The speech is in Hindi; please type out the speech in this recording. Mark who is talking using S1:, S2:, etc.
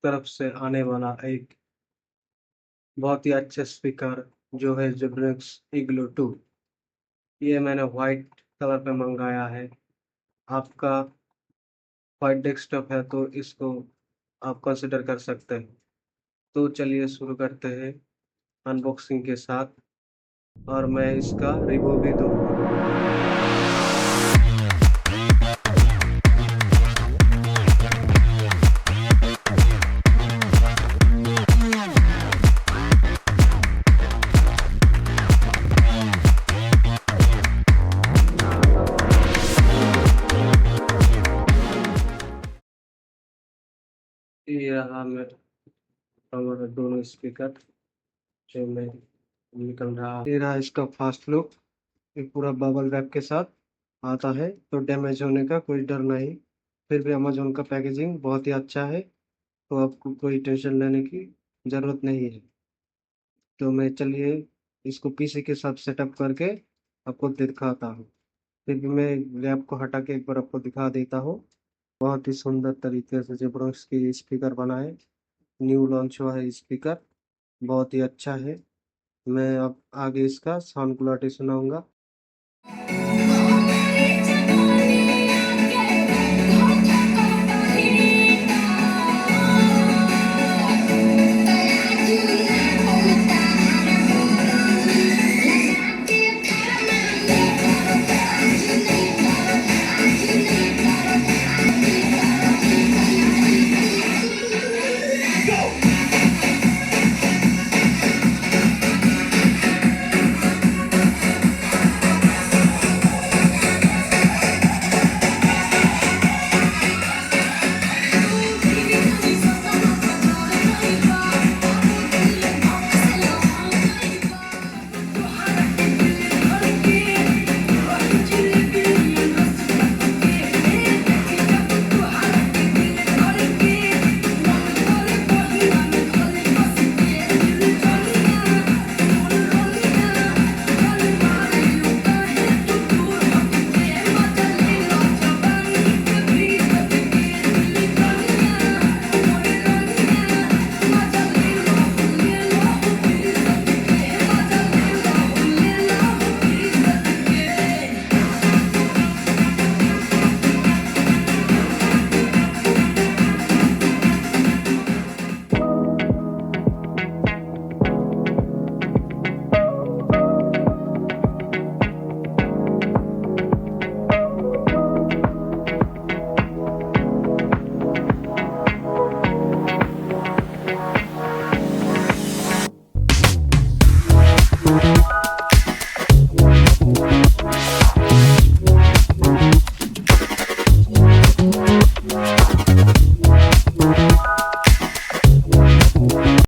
S1: तरफ से आने वाला एक बहुत ही अच्छा स्पीकर जो है जेब्रानिक्स इग्लू 2। ये मैंने वाइट कलर पे मंगाया है। आपका वाइट डेस्कटॉप है तो इसको आप कंसिडर कर सकते हैं। तो चलिए शुरू करते हैं अनबॉक्सिंग के साथ, और मैं इसका रिव्यू भी दूंगा। ये रहा हमारा दोनों स्पीकर जो मैं निकल रहा। ये रहा इसका फास्ट लुक। ये पूरा बबल रैप के साथ आता है, तो डैमेज होने का कोई डर नहीं। फिर भी अमेजोन का पैकेजिंग बहुत ही अच्छा है, तो आपको कोई टेंशन लेने की ज़रूरत नहीं है। तो मैं चलिए इसको पीसी के साथ सेटअप करके आपको दिखाता हूँ। फिर भी मैं रैप को हटा के एक बार आपको दिखा देता हूँ। बहुत ही सुंदर तरीके से जेब्रानिक्स की स्पीकर बना है। न्यू लॉन्च हुआ है स्पीकर, बहुत ही अच्छा है। मैं अब आगे इसका साउंड क्वालिटी सुनाऊंगा।